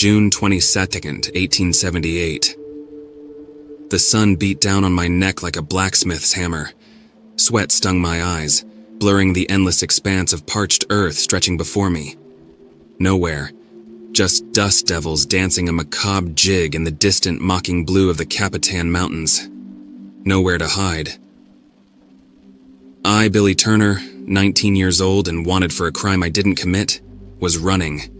June 22nd, 1878. The sun beat down on my neck like a blacksmith's hammer. Sweat stung my eyes, blurring the endless expanse of parched earth stretching before me. Nowhere, just dust devils dancing a macabre jig in the distant mocking blue of the Capitan Mountains. Nowhere to hide. I, Billy Turner, 19 years old and wanted for a crime I didn't commit, was running.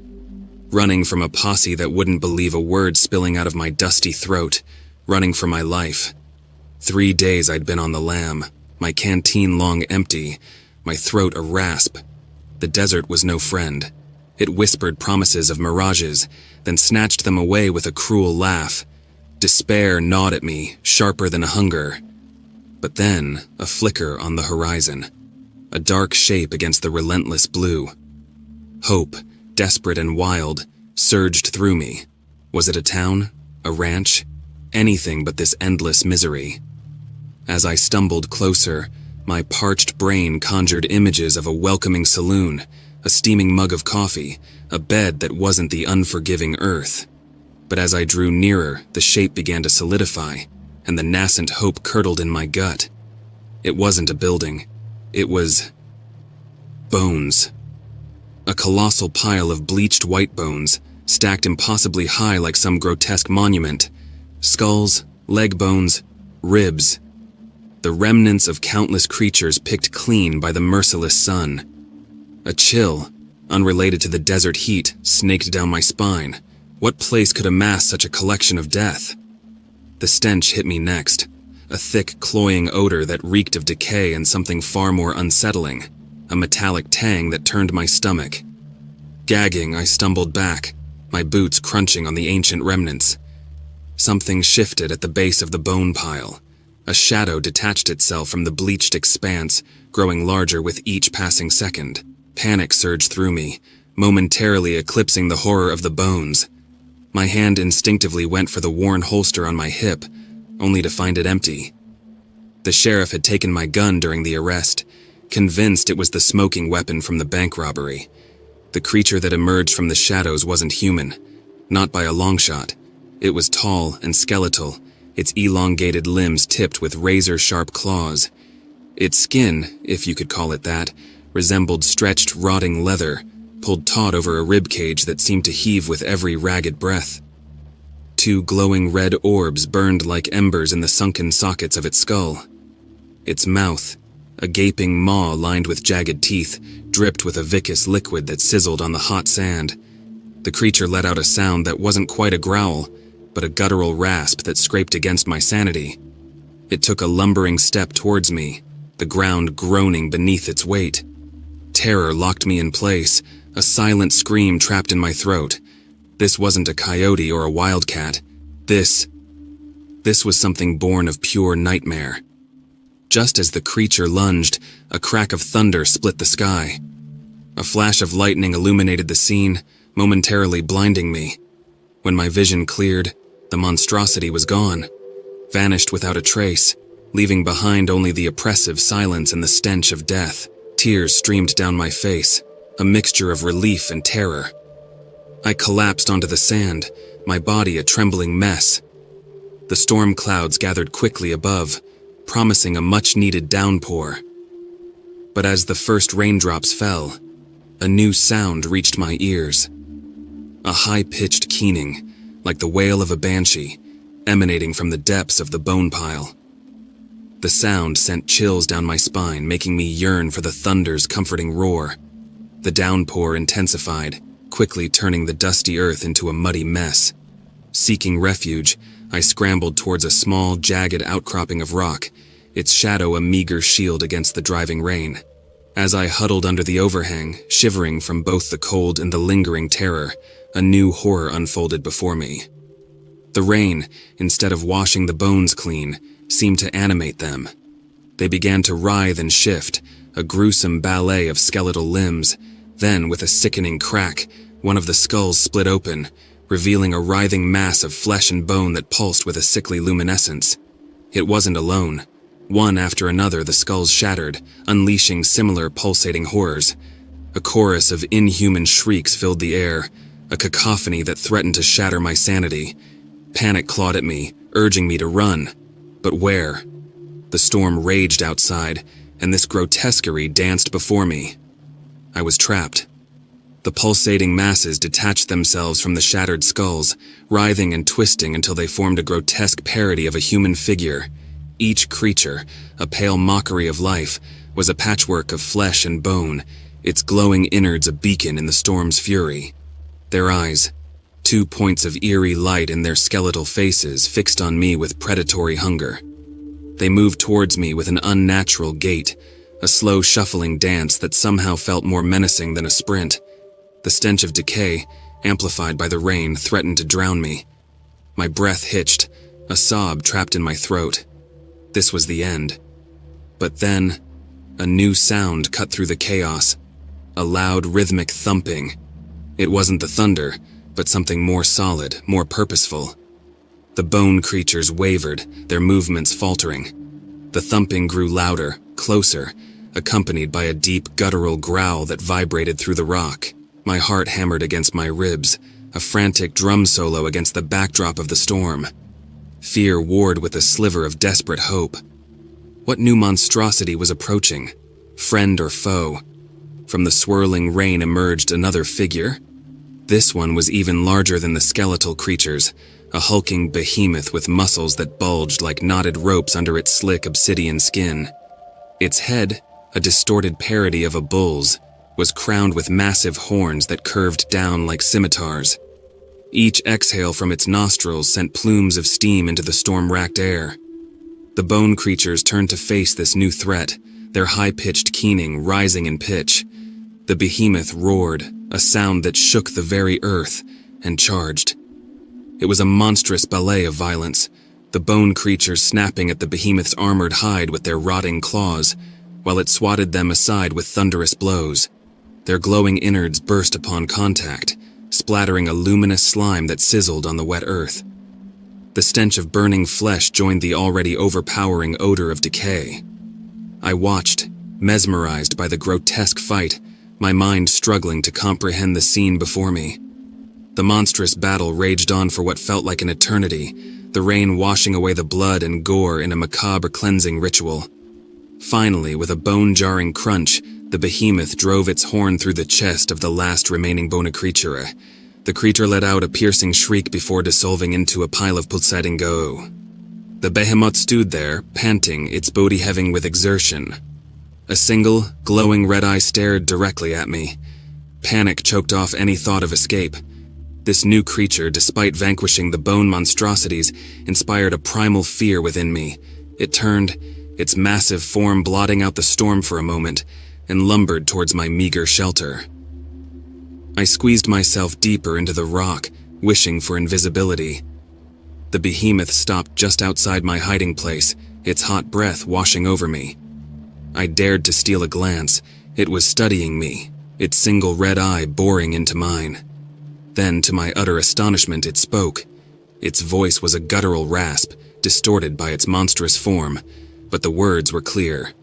Running from a posse that wouldn't believe a word spilling out of my dusty throat, running for my life. 3 days I'd been on the lam, my canteen long empty, my throat a rasp. The desert was no friend. It whispered promises of mirages, then snatched them away with a cruel laugh. Despair gnawed at me, sharper than hunger. But then, a flicker on the horizon. A dark shape against the relentless blue. Hope, desperate and wild, surged through me. Was it a town? A ranch? Anything but this endless misery. As I stumbled closer, my parched brain conjured images of a welcoming saloon, a steaming mug of coffee, a bed that wasn't the unforgiving earth. But as I drew nearer, the shape began to solidify, and the nascent hope curdled in my gut. It wasn't a building. It was bones. A colossal pile of bleached white bones, stacked impossibly high like some grotesque monument. Skulls, leg bones, ribs. The remnants of countless creatures picked clean by the merciless sun. A chill, unrelated to the desert heat, snaked down my spine. What place could amass such a collection of death? The stench hit me next, a thick, cloying odor that reeked of decay and something far more unsettling, a metallic tang that turned my stomach. Gagging, I stumbled back, my boots crunching on the ancient remnants. Something shifted at the base of the bone pile. A shadow detached itself from the bleached expanse, growing larger with each passing second. Panic surged through me, momentarily eclipsing the horror of the bones. My hand instinctively went for the worn holster on my hip, only to find it empty. The sheriff had taken my gun during the arrest, convinced it was the smoking weapon from the bank robbery. The creature that emerged from the shadows wasn't human, not by a long shot. It was tall and skeletal, its elongated limbs tipped with razor-sharp claws. Its skin, if you could call it that, resembled stretched, rotting leather, pulled taut over a rib cage that seemed to heave with every ragged breath. 2 glowing red orbs burned like embers in the sunken sockets of its skull. Its mouth, a gaping maw lined with jagged teeth, dripped with a viscous liquid that sizzled on the hot sand. The creature let out a sound that wasn't quite a growl, but a guttural rasp that scraped against my sanity. It took a lumbering step towards me, the ground groaning beneath its weight. Terror locked me in place, a silent scream trapped in my throat. This wasn't a coyote or a wildcat. This was something born of pure nightmare. Just as the creature lunged, a crack of thunder split the sky. A flash of lightning illuminated the scene, momentarily blinding me. When my vision cleared, the monstrosity was gone, vanished without a trace, leaving behind only the oppressive silence and the stench of death. Tears streamed down my face, a mixture of relief and terror. I collapsed onto the sand, my body a trembling mess. The storm clouds gathered quickly above, promising a much-needed downpour. But as the first raindrops fell, a new sound reached my ears. A high-pitched keening, like the wail of a banshee, emanating from the depths of the bone pile. The sound sent chills down my spine, making me yearn for the thunder's comforting roar. The downpour intensified, quickly turning the dusty earth into a muddy mess. Seeking refuge, I scrambled towards a small, jagged outcropping of rock, its shadow a meager shield against the driving rain. As I huddled under the overhang, shivering from both the cold and the lingering terror, a new horror unfolded before me. The rain, instead of washing the bones clean, seemed to animate them. They began to writhe and shift, a gruesome ballet of skeletal limbs. Then, with a sickening crack, one of the skulls split open, revealing a writhing mass of flesh and bone that pulsed with a sickly luminescence. It wasn't alone. One after another, the skulls shattered, unleashing similar pulsating horrors. A chorus of inhuman shrieks filled the air, a cacophony that threatened to shatter my sanity. Panic clawed at me, urging me to run. But where? The storm raged outside, and this grotesquerie danced before me. I was trapped. The pulsating masses detached themselves from the shattered skulls, writhing and twisting until they formed a grotesque parody of a human figure. Each creature, a pale mockery of life, was a patchwork of flesh and bone, its glowing innards a beacon in the storm's fury. Their eyes, 2 points of eerie light in their skeletal faces, fixed on me with predatory hunger. They moved towards me with an unnatural gait, a slow shuffling dance that somehow felt more menacing than a sprint. The stench of decay, amplified by the rain, threatened to drown me. My breath hitched, a sob trapped in my throat. This was the end. But then, a new sound cut through the chaos, a loud rhythmic thumping. It wasn't the thunder, but something more solid, more purposeful. The bone creatures wavered, their movements faltering. The thumping grew louder, closer, accompanied by a deep guttural growl that vibrated through the rock. My heart hammered against my ribs, a frantic drum solo against the backdrop of the storm. Fear warred with a sliver of desperate hope. What new monstrosity was approaching? Friend or foe? From the swirling rain emerged another figure. This one was even larger than the skeletal creatures, a hulking behemoth with muscles that bulged like knotted ropes under its slick obsidian skin. Its head, a distorted parody of a bull's, was crowned with massive horns that curved down like scimitars. Each exhale from its nostrils sent plumes of steam into the storm-racked air. The bone creatures turned to face this new threat, their high-pitched keening rising in pitch. The behemoth roared, a sound that shook the very earth, and charged. It was a monstrous ballet of violence, the bone creatures snapping at the behemoth's armored hide with their rotting claws, while it swatted them aside with thunderous blows. Their glowing innards burst upon contact, splattering a luminous slime that sizzled on the wet earth. The stench of burning flesh joined the already overpowering odor of decay. I watched, mesmerized by the grotesque fight, my mind struggling to comprehend the scene before me. The monstrous battle raged on for what felt like an eternity, the rain washing away the blood and gore in a macabre cleansing ritual. Finally, with a bone-jarring crunch, the behemoth drove its horn through the chest of the last remaining bone creature. The creature let out a piercing shriek before dissolving into a pile of pulsating goo. The behemoth stood there, panting, its body heaving with exertion. A single, glowing red eye stared directly at me. Panic choked off any thought of escape. This new creature, despite vanquishing the bone monstrosities, inspired a primal fear within me. It turned, its massive form blotting out the storm for a moment, and lumbered towards my meager shelter. I squeezed myself deeper into the rock, wishing for invisibility. The behemoth stopped just outside my hiding place, its hot breath washing over me. I dared to steal a glance. It was studying me, its single red eye boring into mine. Then, to my utter astonishment, it spoke. Its voice was a guttural rasp, distorted by its monstrous form, but the words were clear.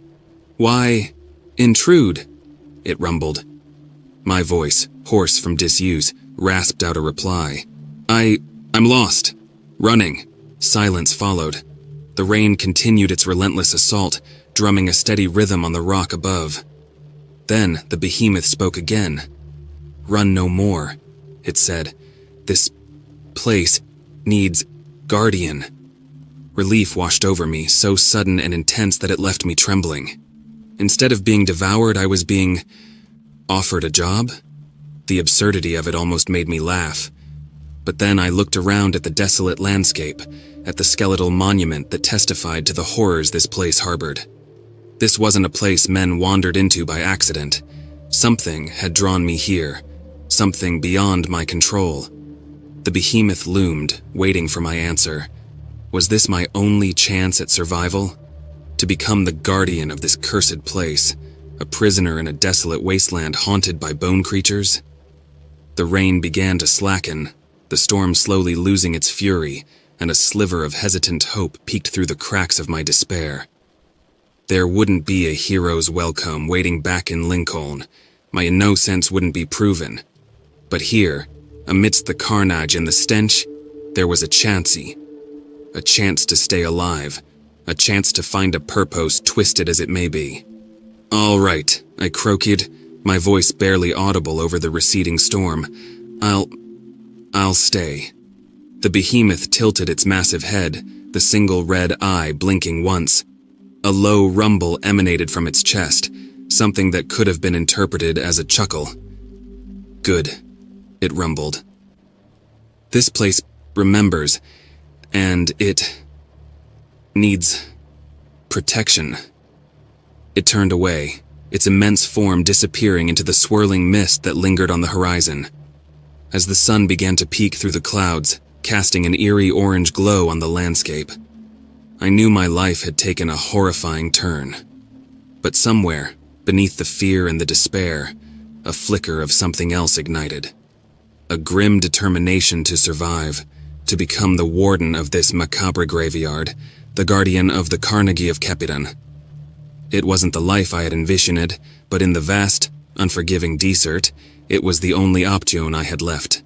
"Why, intrude," it rumbled. My voice, hoarse from disuse, rasped out a reply. I'm lost. Running." Silence followed. The rain continued its relentless assault, drumming a steady rhythm on the rock above. Then the behemoth spoke again. "Run no more," it said. "This place needs guardian." Relief washed over me, so sudden and intense that it left me trembling. Instead of being devoured, I was being offered a job? The absurdity of it almost made me laugh. But then I looked around at the desolate landscape, at the skeletal monument that testified to the horrors this place harbored. This wasn't a place men wandered into by accident. Something had drawn me here, something beyond my control. The behemoth loomed, waiting for my answer. Was this my only chance at survival? To become the guardian of this cursed place, a prisoner in a desolate wasteland haunted by bone creatures? The rain began to slacken, the storm slowly losing its fury, and a sliver of hesitant hope peeked through the cracks of my despair. There wouldn't be a hero's welcome waiting back in Lincoln. My innocence wouldn't be proven. But here, Amidst the carnage and the stench, there was a chancey. A chance to stay alive. A chance to find a purpose, twisted as it may be. "All right," I croaked, my voice barely audible over the receding storm. I'll stay." The behemoth tilted its massive head, the single red eye blinking once. A low rumble emanated from its chest, something that could have been interpreted as a chuckle. "Good," it rumbled. "This place remembers, and it needs protection." It turned away, its immense form disappearing into the swirling mist that lingered on the horizon. As the sun began to peek through the clouds, casting an eerie orange glow on the landscape, I knew my life had taken a horrifying turn. But somewhere, beneath the fear and the despair, a flicker of something else ignited. A grim determination to survive, to become the warden of this macabre graveyard, the guardian of the Carnage of Capitan. It wasn't the life I had envisioned, but in the vast, unforgiving desert, it was the only option I had left.